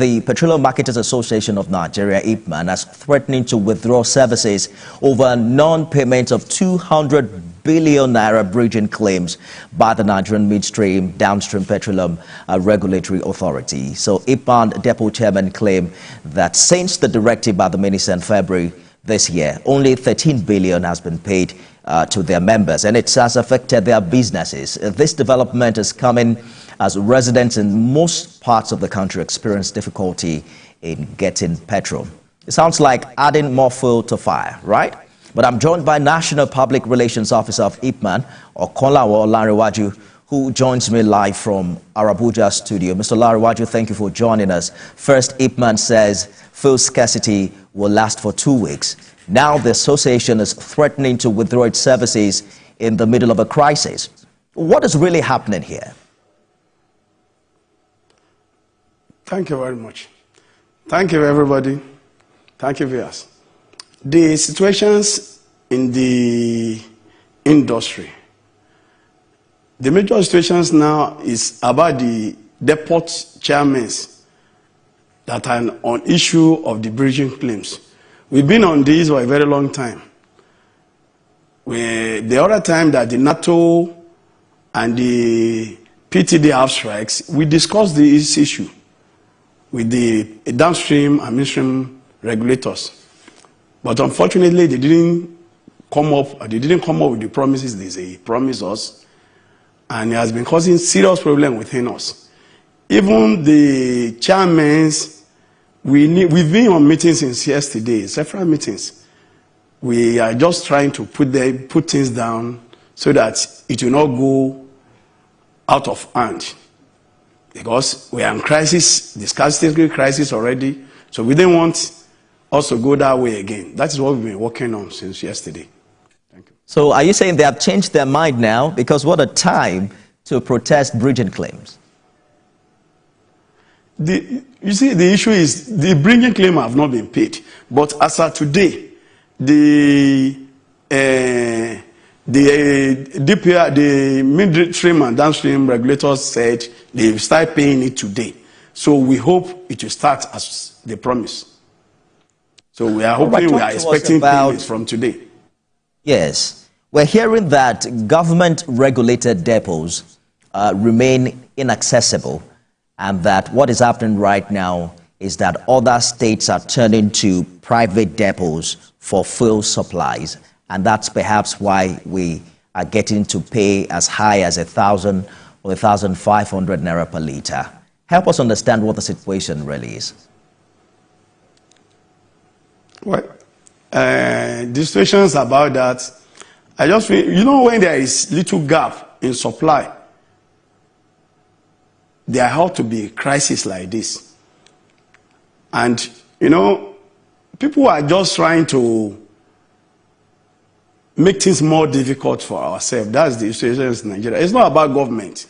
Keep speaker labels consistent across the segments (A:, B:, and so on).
A: The Petroleum Marketers Association of Nigeria, IPMAN, has threatening to withdraw services over non-payment of 200 billion naira bridging claims by the Nigerian Midstream Downstream Petroleum Regulatory Authority. So IPMAN Depot Chairman claimed that since the directive by the minister in February this year, only 13 billion has been paid to their members, and it has affected their businesses. This development is coming as residents in most parts of the country experience difficulty in getting petrol. It sounds like adding more fuel to fire, right? But I'm joined by National Public Relations Officer of IPMAN, Okonlawo Olanrewaju, who joins me live from our Abuja studio. Mr. Olanrewaju, thank you for joining us. First, IPMAN says fuel scarcity will last for 2 weeks. Now the association is threatening to withdraw its services in the middle of a crisis. What is really happening here?
B: Thank you very much. Thank you, everybody. Thank you, viewers. The situations in the industry, the major situations now is about the depot chairmen that are on issue of the bridging claims. We've been on this for a very long time. The other time that the NATO and the PTD have strikes, we discussed this issue with the downstream and midstream regulators. But unfortunately, they didn't come up with the promises they promised us, and it has been causing serious problem within us. Even the chairmen, we've been on meetings since yesterday, several meetings. We are just trying to put things down so that it will not go out of hand. Because we are in crisis, the scarcity crisis already, so we didn't want us to go that way again. That is what we've been working on since yesterday. Thank you.
A: So are you saying they have changed their mind now? Because what a time to protest bridging claims.
B: You see, the issue is the bridging claim have not been paid. But as of today, the DPR, the midstream and downstream regulators said they will start paying it today. So we hope it will start as they promise. So we are hoping, we are expecting payments from today.
A: Yes. We're hearing that government-regulated depots remain inaccessible, and that what is happening right now is that other states are turning to private depots for fuel supplies. And that's perhaps why we are getting to pay as high as 1,000 or 1,500 naira per litre. Help us understand what the situation really is.
B: Well, the situation is about that. I just feel, you know, when there is little gap in supply, there ought to be a crisis like this. And, you know, people are just trying to make things more difficult for ourselves. That's the situation in Nigeria. It's not about government.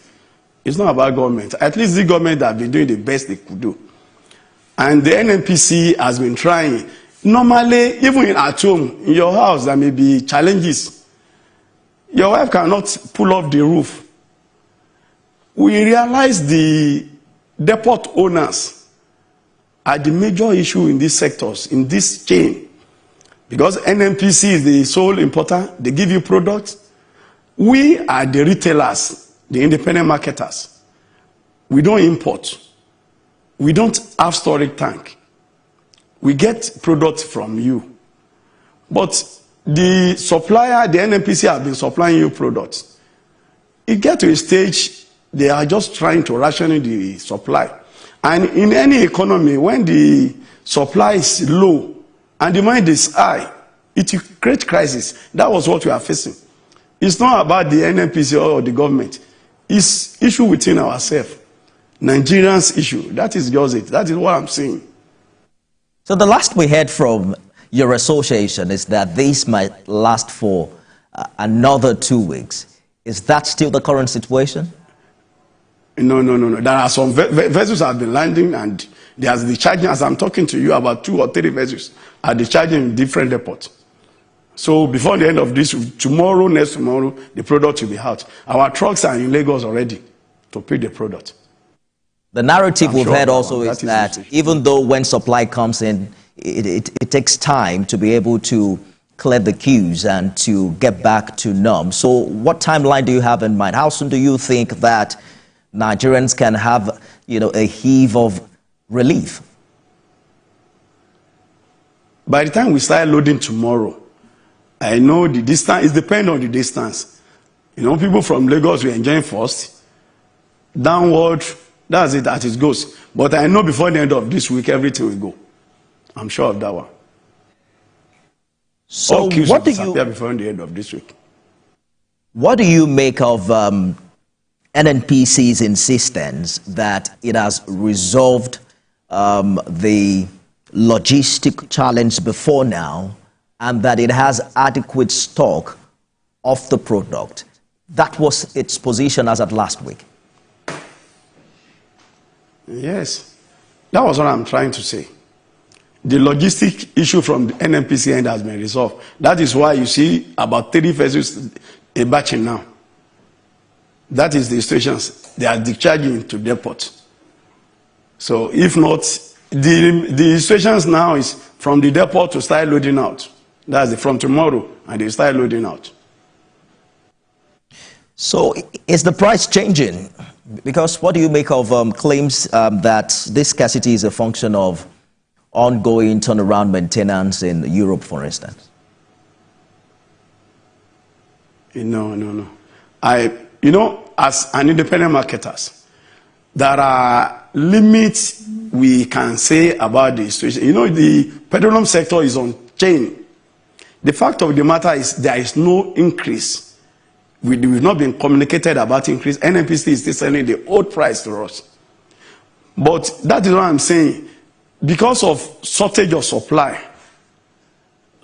B: It's not about government. At least the government have been doing the best they could do. And the NNPC has been trying. Normally, even at home, in your house, there may be challenges. Your wife cannot pull off the roof. We realize the depot owners are the major issue in these sectors, in this chain. Because NNPC is the sole importer, they give you products. We are the retailers, the independent marketers. We don't import. We don't have storage tank. We get products from you. But the supplier, the NNPC have been supplying you products. It gets to a stage, they are just trying to ration the supply. And in any economy, when the supply is low, and demand is high, it will create crisis. That was what we are facing. It's not about the NNPC or the government. It's issue within ourselves. Nigerians issue. That is just it. That is what I'm saying.
A: So the last we heard from your association is that this might last for another 2 weeks. Is that still the current situation?
B: No. There are some vessels have been landing, and there's the charging. As I'm talking to you, about 2 or 3 vessels are discharging in different depots. So before the end of this, tomorrow, next tomorrow, the product will be out. Our trucks are in Lagos already to pick the product.
A: The narrative we've
B: sure
A: heard also
B: that
A: is that even though when supply comes in, it takes time to be able to clear the queues and to get back to norm. So what timeline do you have in mind? How soon do you think that Nigerians can have, a heave of relief?
B: By the time we start loading tomorrow, I know the distance, it depends on the distance. People from Lagos will enjoy first. Downward, that's it as it goes. But I know before the end of this week, everything will go. I'm sure of that one.
A: So what do you
B: before the end of this week?
A: What do you make of NNPC's insistence that it has resolved the logistic challenge before now, and that it has adequate stock of the product? That was its position as at last week. Yes,
B: that was what I'm trying to say. The logistic issue from the NNPC end has been resolved. That is why you see about 30 vessels a batch now. That is the stations. They are discharging to depot. So if not, the stations now is from the depot to start loading out. That's from tomorrow, and they start loading out.
A: So is the price changing? Because what do you make of claims that this scarcity is a function of ongoing turnaround maintenance in Europe, for instance?
B: No. As an independent marketers, there are limits we can say about the situation. The petroleum sector is on chain. The fact of the matter is there is no increase. We've not been communicated about increase. NNPC is still selling the old price to us. But that is what I'm saying. Because of shortage of supply,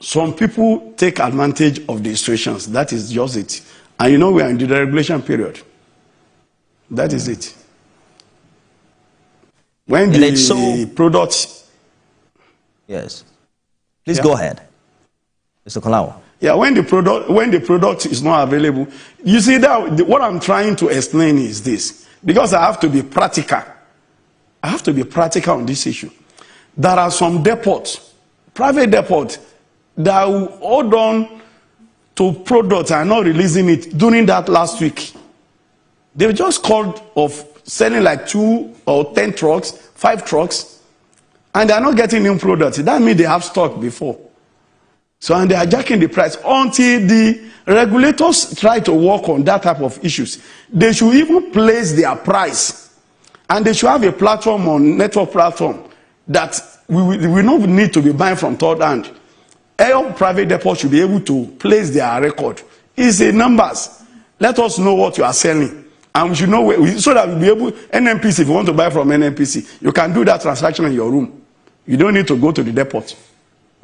B: some people take advantage of the situations. That is just it. And we are in the deregulation period. That is it. When the product...
A: Yes. Please go ahead, Mr. Kolawo.
B: Yeah, when the product is not available, you see that what I'm trying to explain is this. Because I have to be practical. I have to be practical on this issue. There are some depots, private depots, that will hold on to products and not releasing it during that last week. They just called of selling like 2 or 10 trucks, 5 trucks, and they are not getting new products. That means they have stock before. So, and they are jacking the price until the regulators try to work on that type of issues. They should even place their price, and they should have a platform on network platform that we not need to be buying from third hand. All private depots should be able to place their record. It's a numbers. Let us know what you are selling, and we should know so that we'll be able. NNPC, if you want to buy from NNPC, you can do that transaction in your room. You don't need to go to the depot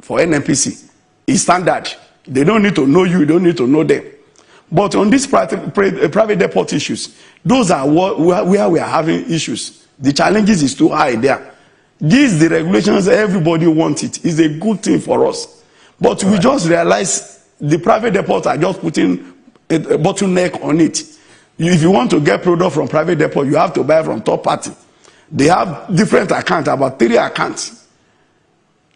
B: for NNPC. It's standard. They don't need to know you. You don't need to know them. But on these private depot issues, those are where we are having issues. The challenges is too high there. The regulations, everybody wants it. It's a good thing for us. But we just realize the private depots are just putting a bottleneck on it. If you want to get product from private depot, you have to buy from third party. They have different accounts, about 3 accounts.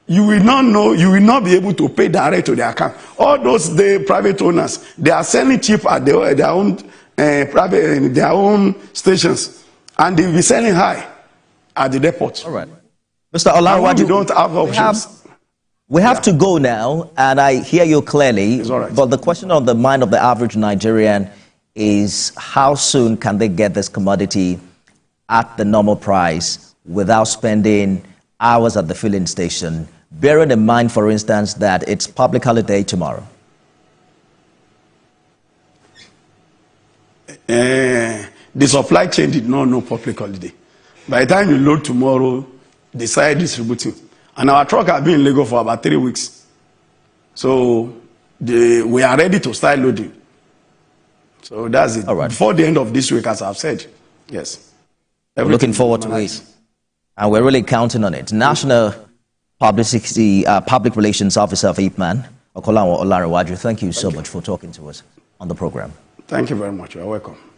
B: You will not know, you will not be able to pay direct to their account. All those private owners, they are selling cheap at their own their own stations, and they will be selling high at the depot.
A: All right, Mr. Olarawaju,
B: we don't have options.
A: We have to go now, and I hear you clearly.
B: It's all right.
A: But the question on the mind of the average Nigerian is how soon can they get this commodity at the normal price without spending hours at the filling station? Bearing in mind, for instance, that it's public holiday tomorrow.
B: The supply chain did not know public holiday. By the time you load tomorrow, they start distributing. And our truck has been in Lagos for about 3 weeks. So we are ready to start loading. So that's it.
A: All right.
B: Before the end of this week, as I've said. Yes.
A: We're looking forward to it. And we're really counting on it. National Public Relations Officer of IPMAN, Kolawo Olarawaju, thank you so much for talking to us on the program.
B: Thank you very much. You're welcome.